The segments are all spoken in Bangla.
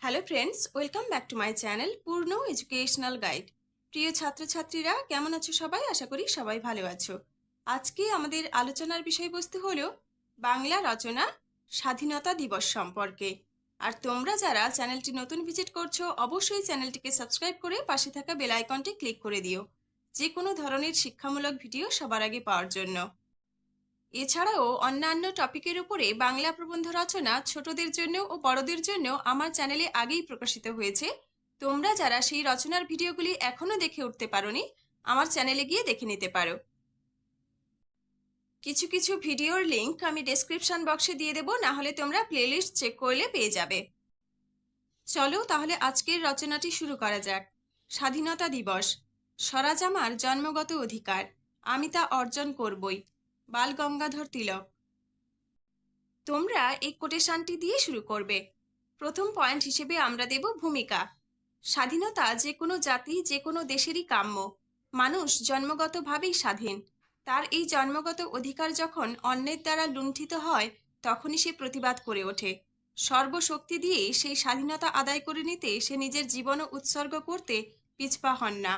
Hello friends, welcome back to my channel পূর্ণ এডুকেশনাল গাইড। প্রিয় ছাত্রছাত্রীরা, কেমন আছো সবাই? আশা করি সবাই ভালো আছো। আজকে আমাদের আলোচনার বিষয়বস্তু হলো বাংলা রচনা স্বাধীনতা দিবস সম্পর্কে। আর তোমরা যারা চ্যানেলটি নতুন ভিজিট করছো, অবশ্যই চ্যানেলটিকে সাবস্ক্রাইব করে পাশে থাকা বেল আইকনটি ক্লিক করে দিও, যে কোনো ধরনের শিক্ষামূলক ভিডিও সবার আগে পাওয়ার জন্য। এছাড়াও অন্যান্য টপিকের উপরে বাংলা প্রবন্ধ রচনা ছোটদের জন্য ও বড়দের জন্য আমার চ্যানেলে আগেই প্রকাশিত হয়েছে। তোমরা যারা সেই রচনার ভিডিওগুলি এখনো দেখে উঠতে পারোনি, আমার চ্যানেলে গিয়ে দেখে নিতে পারো। কিছু কিছু ভিডিওর লিংক আমি ডেসক্রিপশন বক্সে দিয়ে দেবো, না হলে তোমরা প্লেলিস্ট চেক করলে পেয়ে যাবে। চলো তাহলে আজকের রচনাটি শুরু করা যাক। স্বাধীনতা দিবস। স্বরাজ আমার জন্মগত অধিকার, আমি তা অর্জন করবই। বাল গঙ্গাধর তিলক। তোমরা এই কোটেশনটি দিয়ে শুরু করবে। প্রথম পয়েন্ট হিসেবে আমরা দেব ভূমিকা। স্বাধীনতা যে কোনো জাতি, যে কোনো দেশেরই কাম্য। মানুষ জন্মগতভাবেই স্বাধীন। তার এই জন্মগত অধিকার যখন অন্যের দ্বারা লুণ্ঠিত হয়, তখনই সে প্রতিবাদ করে ওঠে। সর্বশক্তি দিয়ে সেই স্বাধীনতা আদায় করে নিতে সে নিজের জীবনও উৎসর্গ করতে পিছপা হন না।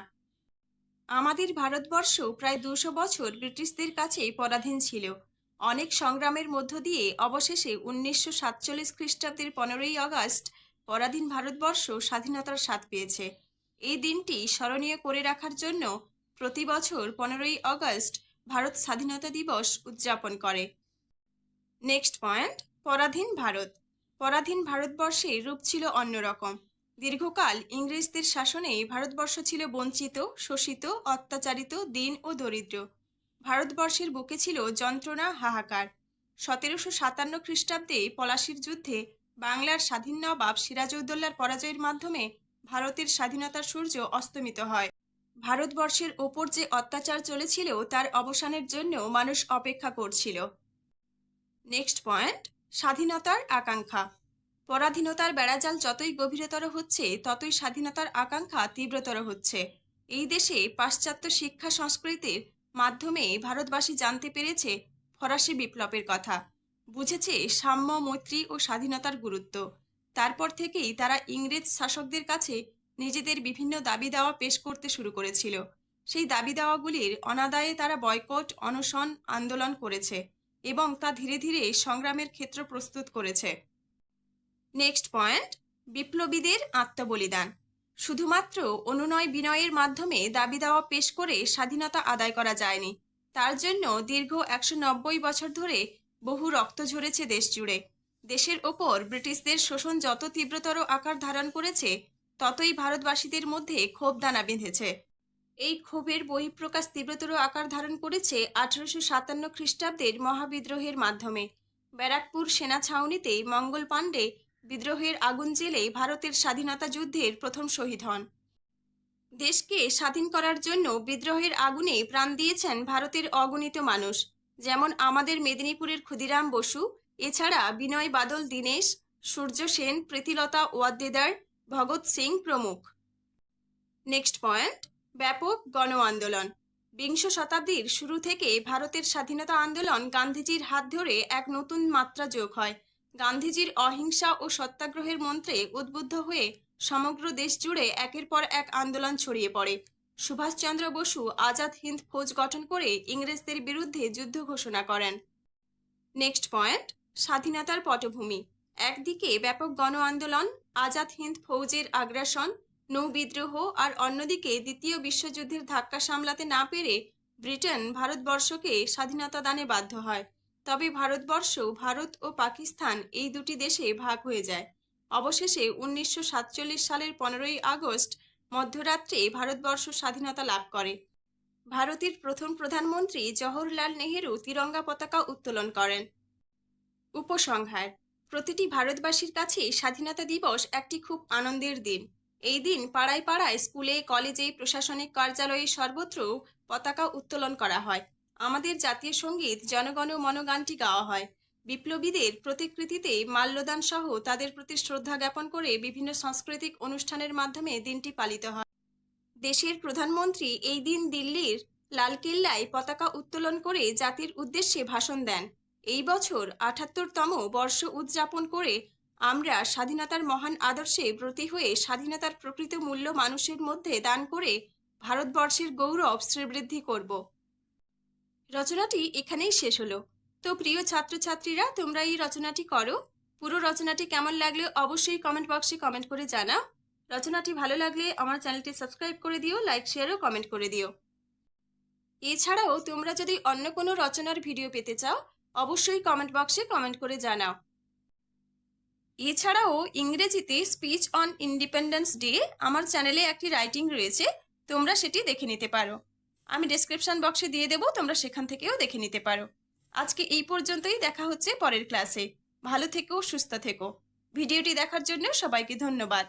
আমাদের ভারতবর্ষ প্রায় 200 বছর ব্রিটিশদের কাছে পরাধীন ছিল। অনেক সংগ্রামের মধ্য দিয়ে অবশেষে 1947 খ্রিস্টাব্দের 15ই আগস্ট পরাধীন ভারতবর্ষ স্বাধীনতার স্বাদ পেয়েছে। এই দিনটি স্মরণীয় করে রাখার জন্য প্রতি বছর 15ই আগস্ট ভারত স্বাধীনতা দিবস উদযাপন করে। নেক্সট পয়েন্ট, পরাধীন ভারত। পরাধীন ভারতবর্ষের রূপ ছিল অন্যরকম। দীর্ঘকাল ইংরেজদের শাসনে ভারতবর্ষ ছিল বঞ্চিত, শোষিত, অত্যাচারিত, দীন ও দরিদ্র। ভারতবর্ষের বুকে ছিল যন্ত্রণা, হাহাকার। 1757 খ্রিস্টাব্দে পলাশির যুদ্ধে বাংলার স্বাধীন নবাব সিরাজউদ্দৌলার পরাজয়ের মাধ্যমে ভারতের স্বাধীনতার সূর্য অস্তমিত হয়। ভারতবর্ষের ওপর যে অত্যাচার চলেছিল তার অবসানের জন্য মানুষ অপেক্ষা করছিল। নেক্সট পয়েন্ট, স্বাধীনতার আকাঙ্ক্ষা। পরাধীনতার বেড়াজাল যতই গভীরতর হচ্ছে, ততই স্বাধীনতার আকাঙ্ক্ষা তীব্রতর হচ্ছে। এই দেশে পাশ্চাত্য শিক্ষা সংস্কৃতির মাধ্যমে ভারতবাসী জানতে পেরেছে ফরাসি বিপ্লবের কথা, বুঝেছে সাম্য, মৈত্রী ও স্বাধীনতার গুরুত্ব। তারপর থেকেই তারা ইংরেজ শাসকদের কাছে নিজেদের বিভিন্ন দাবি দাওয়া পেশ করতে শুরু করেছিল। সেই দাবি দাওয়াগুলির অনাদায়ে তারা বয়কট, অনশন, আন্দোলন করেছে এবং তা ধীরে ধীরে সংগ্রামের ক্ষেত্র প্রস্তুত করেছে। নেক্সট পয়েন্ট, বিপ্লবীদের আত্মবলিদান। শুধুমাত্র অনুনয় বিনয়ের মাধ্যমে দাবি দাওয়া পেশ করে স্বাধীনতা আদায় করা যায়নি। তার জন্য দীর্ঘ 190 বছর ধরে বহু রক্ত ঝরেছে দেশ জুড়ে। দেশের ওপর ব্রিটিশদের শোষণ যত তীব্রতর আকার ধারণ করেছে, ততই ভারতবাসীদের মধ্যে ক্ষোভ দানা বেঁধেছে। এই ক্ষোভের বহিঃপ্রকাশ তীব্রতর আকার ধারণ করেছে 1857 খ্রিস্টাব্দের মহাবিদ্রোহের মাধ্যমে। ব্যারাকপুর সেনা ছাউনিতে মঙ্গল পাণ্ডে বিদ্রোহের আগুন জ্বেলে ভারতের স্বাধীনতা যুদ্ধের প্রথম শহীদ হন। দেশকে স্বাধীন করার জন্য বিদ্রোহের আগুনে প্রাণ দিয়েছেন ভারতের অগণিত মানুষ, যেমন আমাদের মেদিনীপুরের ক্ষুদিরাম বসু, এছাড়া বিনয় বাদল দীনেশ, সূর্য সেন, প্রীতিলতা ওয়াদ্দেদার, ভগৎ সিং প্রমুখ। নেক্সট পয়েন্ট, ব্যাপক গণ আন্দোলন। বিংশ শতাব্দীর শুরু থেকে ভারতের স্বাধীনতা আন্দোলন গান্ধীজির হাত ধরে এক নতুন মাত্রা যোগ হয়। গান্ধীজির অহিংসা ও সত্যাগ্রহের মন্ত্রে উদ্বুদ্ধ হয়ে সমগ্র দেশ জুড়ে একের পর এক আন্দোলন ছড়িয়ে পড়ে। সুভাষচন্দ্র বসু আজাদ হিন্দ ফৌজ গঠন করে ইংরেজদের বিরুদ্ধে যুদ্ধ ঘোষণা করেন। নেক্সট পয়েন্ট, স্বাধীনতার পটভূমি। একদিকে ব্যাপক গণ আন্দোলন, আজাদ হিন্দ ফৌজের আগ্রাসন, নৌ বিদ্রোহ, আর অন্যদিকে দ্বিতীয় বিশ্বযুদ্ধের ধাক্কা সামলাতে না পেরে ব্রিটেন ভারতবর্ষকে স্বাধীনতা দানে বাধ্য হয়। তবে ভারতবর্ষ, ভারত ও পাকিস্তান এই দুটি দেশে ভাগ হয়ে যায়। অবশেষে 1947 সালের 15ই আগস্ট মধ্যরাত্রে ভারতবর্ষ স্বাধীনতা লাভ করে। ভারতের প্রথম প্রধানমন্ত্রী জওহরলাল নেহেরু তিরঙ্গা পতাকা উত্তোলন করেন। উপসংহার, প্রতিটি ভারতবাসীর কাছে স্বাধীনতা দিবস একটি খুব আনন্দের দিন। এই দিন পাড়ায় পাড়ায়, স্কুলে, কলেজে, প্রশাসনিক কার্যালয়ে সর্বত্র পতাকা উত্তোলন করা হয়। আমাদের জাতীয় সঙ্গীত জনগণ মন গানটি গাওয়া হয়। বিপ্লবীদের প্রতিকৃতিতে মাল্যদান সহ তাদের প্রতি শ্রদ্ধা জ্ঞাপন করে বিভিন্ন সাংস্কৃতিক অনুষ্ঠানের মাধ্যমে দিনটি পালিত হয়। দেশের প্রধানমন্ত্রী এই দিন দিল্লির লালকেল্লায় পতাকা উত্তোলন করে জাতির উদ্দেশ্যে ভাষণ দেন। এই বছর 78তম বর্ষ উদযাপন করে আমরা স্বাধীনতার মহান আদর্শে ব্রতী হয়ে স্বাধীনতার প্রকৃত মূল্য মানুষের মধ্যে দান করে ভারতবর্ষের গৌরব শ্রীবৃদ্ধি করব। রচনাটি এখানেই শেষ হলো। তো প্রিয় ছাত্রছাত্রীরা, তোমরা এই রচনাটি করো। পুরো রচনাটি কেমন লাগলো অবশ্যই কমেন্ট বক্সে কমেন্ট করে জানাও। রচনাটি ভালো লাগলে আমার চ্যানেলটি সাবস্ক্রাইব করে দিও, লাইক শেয়ার ও কমেন্ট করে দিও। এছাড়াও তোমরা যদি অন্য কোনো রচনার ভিডিও পেতে চাও অবশ্যই কমেন্ট বক্সে কমেন্ট করে জানাও। এছাড়াও ইংরেজিতে স্পিচ অন ইন্ডিপেন্ডেন্স ডে আমার চ্যানেলে একটি রাইটিং রয়েছে, তোমরা সেটি দেখে নিতে পারো। আমি ডেসক্রিপশন বক্সে দিয়ে দেবো, তোমরা সেখান থেকেও দেখে নিতে পারো। আজকে এই পর্যন্তই, দেখা হচ্ছে পরের ক্লাসে। ভালো থেকো, সুস্থ থেকো। ভিডিওটি দেখার জন্য সবাইকে ধন্যবাদ।